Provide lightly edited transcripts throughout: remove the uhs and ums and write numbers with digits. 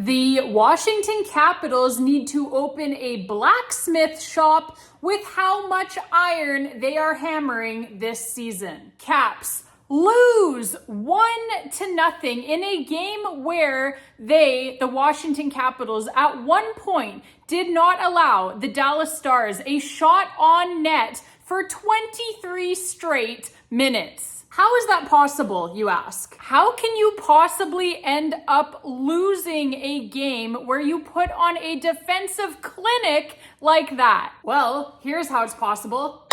The Washington Capitals need to open a blacksmith shop with how much iron they are hammering this season. Caps lose 1-0 in a game where the Washington Capitals, at one point did not allow the Dallas Stars a shot on net for 23 straight minutes. How is that possible, you ask? How can you possibly end up losing a game where you put on a defensive clinic like that? Well, here's how it's possible.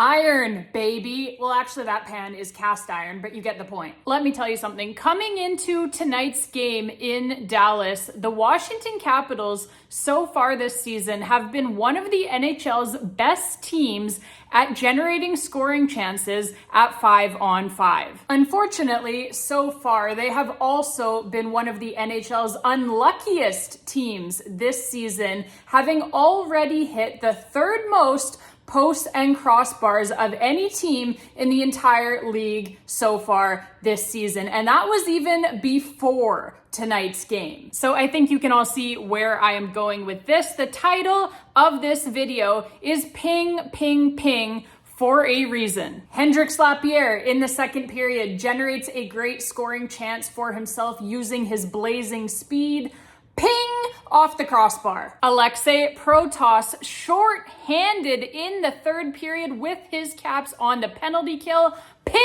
Iron, baby. Well, actually that pan is cast iron, but you get the point. Let me tell you something. Coming into tonight's game in Dallas, the Washington Capitals so far this season have been one of the NHL's best teams at generating scoring chances at 5-on-5. Unfortunately, so far, they have also been one of the NHL's unluckiest teams this season, having already hit the third most posts and crossbars of any team in the entire league so far this season. And that was even before tonight's game. So I think you can all see where I am going with this. The title of this video is Ping, Ping, Ping for a reason. Hendrix Lapierre in the second period generates a great scoring chance for himself using his blazing speed. Ping off the crossbar. Alexei Protas short-handed in the third period with his Caps on the penalty kill. Ping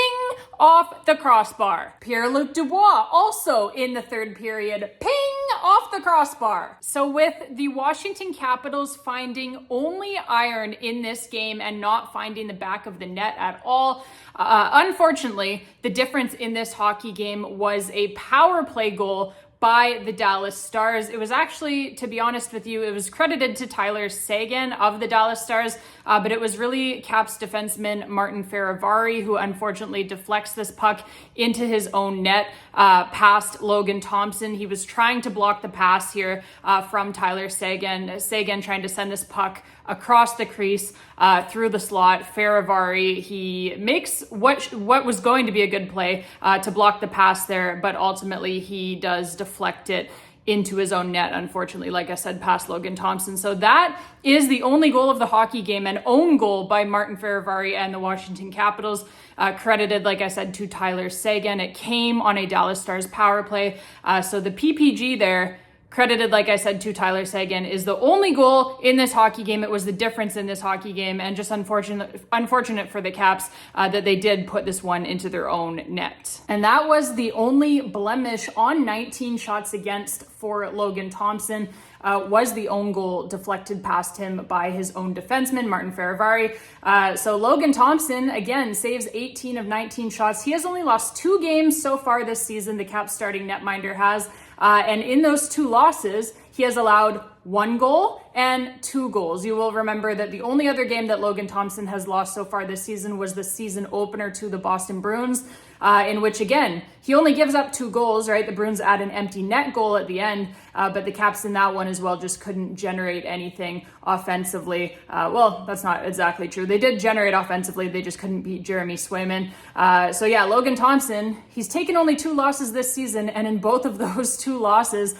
off the crossbar. Pierre-Luc Dubois also in the third period. Ping off the crossbar. So with the Washington Capitals finding only iron in this game and not finding the back of the net at all, unfortunately, the difference in this hockey game was a power play goal by the Dallas Stars. It was actually, to be honest with you, it was credited to Tyler Seguin of the Dallas Stars, but it was really Caps defenseman Martin Feravari who unfortunately deflects this puck into his own net past Logan Thompson. He was trying to block the pass here from Tyler Seguin. Seguin trying to send this puck across the crease through the slot. Feravari, he makes what was going to be a good play to block the pass there, but ultimately he does deflect it into his own net, unfortunately, like I said, past Logan Thompson. So that is the only goal of the hockey game, an own goal by Martin Feravari and the Washington Capitals, credited, like I said, to Tyler Seguin. It came on a Dallas Stars power play. So the PPG there, credited, like I said, to Tyler Seguin, is the only goal in this hockey game. It was the difference in this hockey game, and just unfortunate for the Caps that they did put this one into their own net. And that was the only blemish on 19 shots against for Logan Thompson. Was the own goal deflected past him by his own defenseman, Martin Feravari. So Logan Thompson, again, saves 18 of 19 shots. He has only lost 2 games so far this season, the Caps starting netminder has. And in those 2 losses, he has allowed 1 goal and 2 goals. You will remember that the only other game that Logan Thompson has lost so far this season was the season opener to the Boston Bruins, in which, again, he only gives up 2 goals, right? The Bruins add an empty net goal at the end, but the Caps in that one as well just couldn't generate anything offensively. Well, that's not exactly true. They did generate offensively. They just couldn't beat Jeremy Swayman. So yeah, Logan Thompson, he's taken only 2 losses this season, and in both of those 2 losses,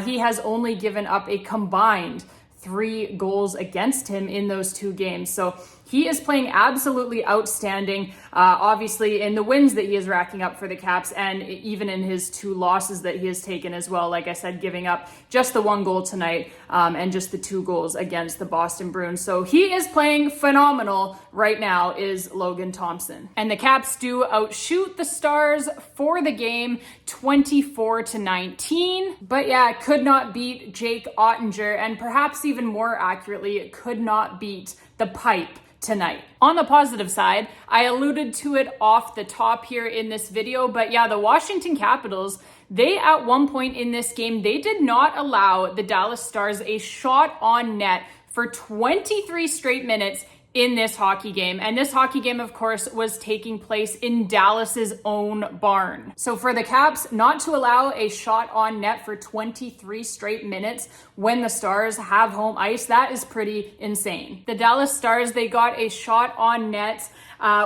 he has only given up a combined 3 goals against him in those 2 games. So he is playing absolutely outstanding, obviously in the wins that he is racking up for the Caps, and even in his 2 losses that he has taken as well. Like I said, giving up just the 1 goal tonight and just the 2 goals against the Boston Bruins. So he is playing phenomenal right now, is Logan Thompson. And the Caps do outshoot the Stars for the game 24-19. But yeah, it could not beat Jake Oettinger, and perhaps even more accurately, it could not beat the pipe tonight. On the positive side, I alluded to it off the top here in this video, but yeah, the Washington Capitals, they at one point in this game, they did not allow the Dallas Stars a shot on net for 23 straight minutes in this hockey game. And this hockey game, of course, was taking place in Dallas's own barn. So for the Caps not to allow a shot on net for 23 straight minutes when the Stars have home ice, that is pretty insane. The Dallas Stars, they got a shot on net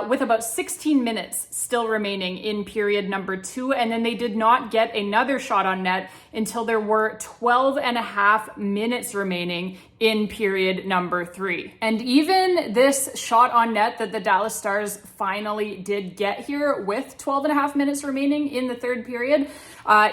with about 16 minutes still remaining in period number 2. And then they did not get another shot on net until there were 12 and a half minutes remaining in period number 3. And even this shot on net that the Dallas Stars finally did get here with 12 and a half minutes remaining in the third period,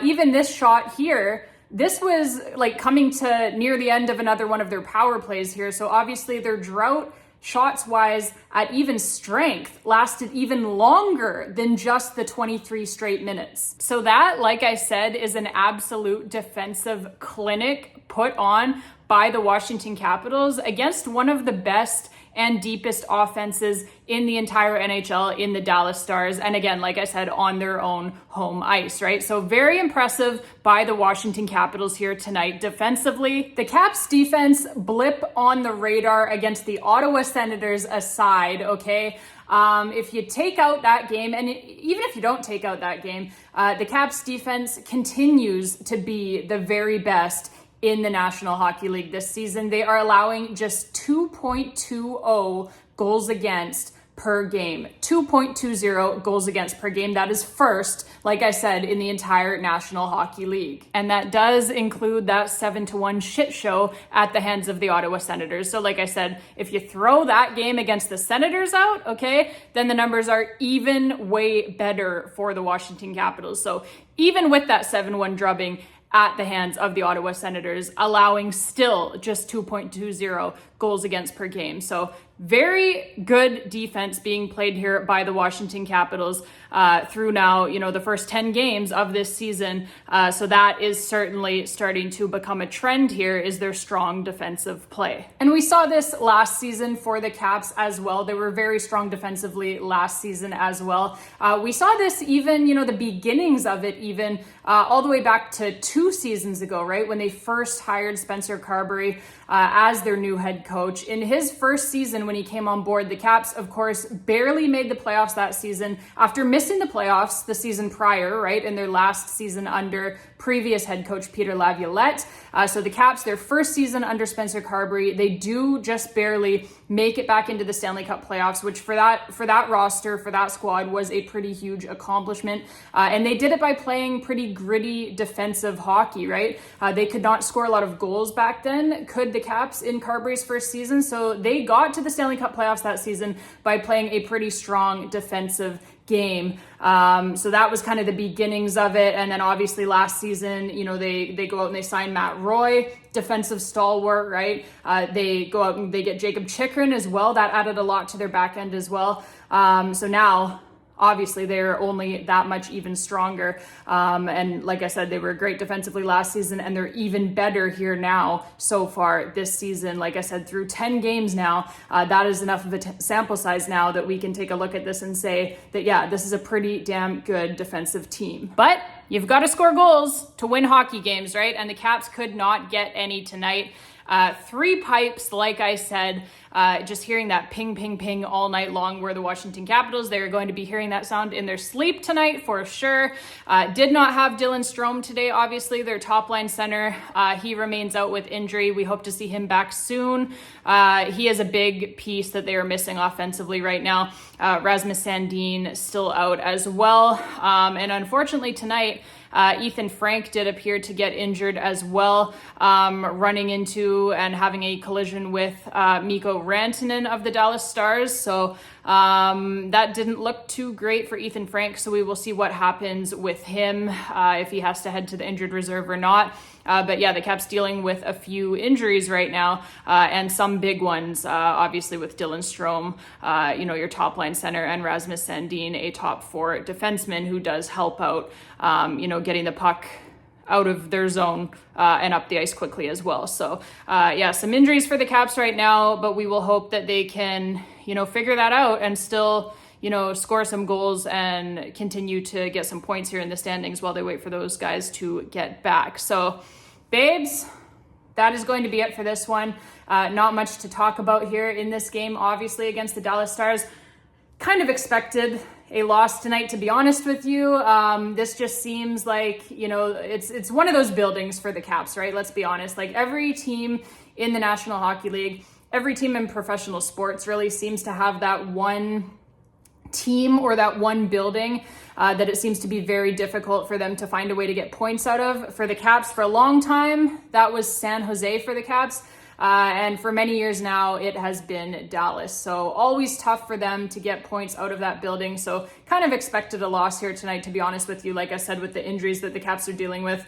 even this shot here, this was like coming to near the end of another one of their power plays here. So obviously their drought shots wise at even strength lasted even longer than just the 23 straight minutes. So that, like I said, is an absolute defensive clinic put on by the Washington Capitals against one of the best and deepest offenses in the entire NHL in the Dallas Stars. And again, like I said, on their own home ice, right? So very impressive by the Washington Capitals here tonight. Defensively, the Caps defense blip on the radar against the Ottawa Senators aside, okay? If you take out that game, and even if you don't take out that game, the Caps defense continues to be the very best in the National Hockey League this season. They are allowing just 2.20 goals against per game. 2.20 goals against per game. That is first, like I said, in the entire National Hockey League. And that does include that 7-1 shit show at the hands of the Ottawa Senators. So like I said, if you throw that game against the Senators out, okay, then the numbers are even way better for the Washington Capitals. So even with that 7-1 drubbing at the hands of the Ottawa Senators, allowing still just 2.20 goals against per game. So very good defense being played here by the Washington Capitals through now, the first 10 games of this season. So that is certainly starting to become a trend here, is their strong defensive play. And we saw this last season for the Caps as well. They were very strong defensively last season as well. We saw this even, the beginnings of it even all the way back to 2 seasons ago, right? When they first hired Spencer Carberry as their new head coach. In his first season when he came on board, the Caps, of course, barely made the playoffs that season after missing the playoffs the season prior, right? In their last season under previous head coach Peter Laviolette. So the Caps, their first season under Spencer Carberry, they do just barely make it back into the Stanley Cup playoffs, which for that roster, for that squad, was a pretty huge accomplishment. And they did it by playing pretty gritty defensive hockey, right? They could not score a lot of goals back then, could the Caps in Carberry's first season. So they got to the Stanley Cup playoffs that season by playing a pretty strong defensive game. So that was kind of the beginnings of it. And then obviously last season, they go out and they sign Matt Roy, defensive stalwart, right? They go out and they get Jacob Chikrin as well. That added a lot to their back end as well. So now, obviously, they're only that much even stronger. And like I said, they were great defensively last season, and they're even better here now so far this season. Like I said, through 10 games now, that is enough of a sample size now that we can take a look at this and say that, yeah, this is a pretty damn good defensive team. But you've got to score goals to win hockey games, right? And the Caps could not get any tonight. 3 pipes, like I said, just hearing that ping, ping, ping all night long were the Washington Capitals. They are going to be hearing that sound in their sleep tonight for sure. Did not have Dylan Strome today, obviously, their top line center. He remains out with injury. We hope to see him back soon. He is a big piece that they are missing offensively right now. Rasmus Sandin still out as well. And unfortunately tonight, Ethan Frank did appear to get injured as well, running into and having a collision with Mikko Rantanen of the Dallas Stars. So that didn't look too great for Ethan Frank. So we will see what happens with him, if he has to head to the injured reserve or not. But yeah, the Caps dealing with a few injuries right now, and some big ones, obviously with Dylan Strome, your top line center, and Rasmus Sandin, a top 4 defenseman who does help out, getting the puck out of their zone and up the ice quickly as well. So some injuries for the Caps right now, but we will hope that they can, figure that out and still, score some goals and continue to get some points here in the standings while they wait for those guys to get back. So, babes, that is going to be it for this one. Not much to talk about here in this game, obviously, against the Dallas Stars. Kind of expected a loss tonight, to be honest with you. This just seems like, it's one of those buildings for the Caps, right? Let's be honest. Like every team in the National Hockey League, every team in professional sports really seems to have that one team or that one building that it seems to be very difficult for them to find a way to get points out of. For the Caps, for a long time, that was San Jose for the Caps. And for many years now, it has been Dallas. So always tough for them to get points out of that building. So kind of expected a loss here tonight, to be honest with you. Like I said, with the injuries that the Caps are dealing with,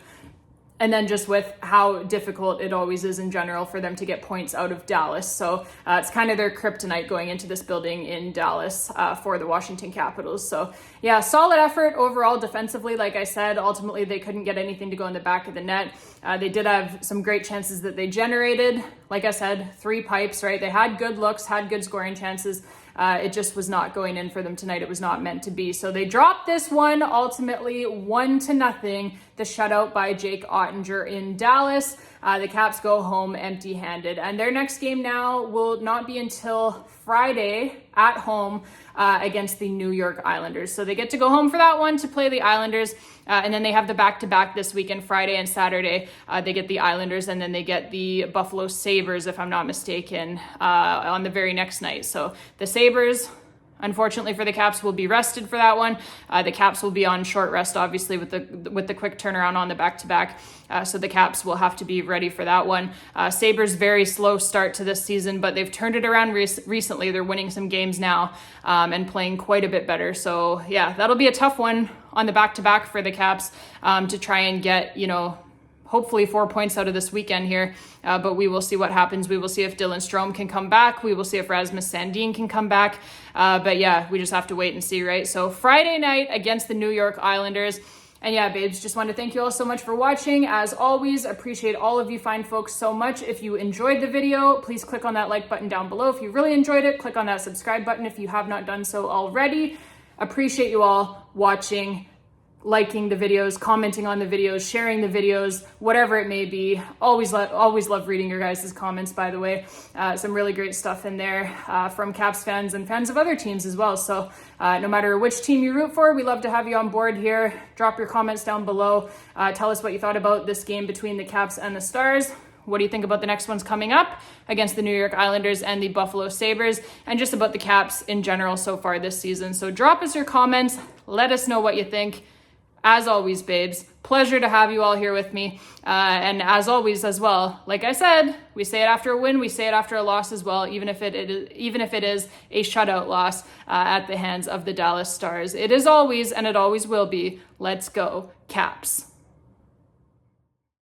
and then just with how difficult it always is in general for them to get points out of Dallas. So it's kind of their kryptonite going into this building in Dallas for the Washington Capitals. So yeah, solid effort overall defensively. Like I said, ultimately they couldn't get anything to go in the back of the net. They did have some great chances that they generated. Like I said, 3 pipes, right? They had good looks, had good scoring chances. It just was not going in for them tonight. It was not meant to be. So they dropped this one ultimately 1-0. The shutout by Jake Oettinger in Dallas. The Caps go home empty-handed. And their next game now will not be until Friday at home against the New York Islanders. So they get to go home for that one to play the Islanders. And then they have the back-to-back this weekend, Friday and Saturday. They get the Islanders and then they get the Buffalo Sabres, if I'm not mistaken, on the very next night. So the Sabres, unfortunately for the Caps, will be rested for that one. The Caps will be on short rest, obviously, with the quick turnaround on the back-to-back. So the Caps will have to be ready for that one. Sabres, very slow start to this season, but they've turned it around recently. They're winning some games now and playing quite a bit better. So yeah, that'll be a tough one on the back-to-back for the Caps to try and get, hopefully 4 points out of this weekend here, but we will see what happens. We will see if Dylan Strome can come back. We will see if Rasmus Sandin can come back. But yeah, we just have to wait and see, right? So Friday night against the New York Islanders. And yeah, babes, just want to thank you all so much for watching. As always, appreciate all of you fine folks so much. If you enjoyed the video, please click on that like button down below. If you really enjoyed it, click on that subscribe button if you have not done so already. Appreciate you all watching, liking the videos, commenting on the videos, sharing the videos, whatever it may be. Always love reading your guys' comments, by the way. Some really great stuff in there from Caps fans and fans of other teams as well. So no matter which team you root for, we love to have you on board here. Drop your comments down below. Tell us what you thought about this game between the Caps and the Stars. What do you think about the next ones coming up against the New York Islanders and the Buffalo Sabres, and just about the Caps in general so far this season? So drop us your comments. Let us know what you think. As always, babes, pleasure to have you all here with me. And as always as well, like I said, we say it after a win, we say it after a loss as well, even if it is a shutout loss at the hands of the Dallas Stars. It is always, and it always will be, let's go Caps.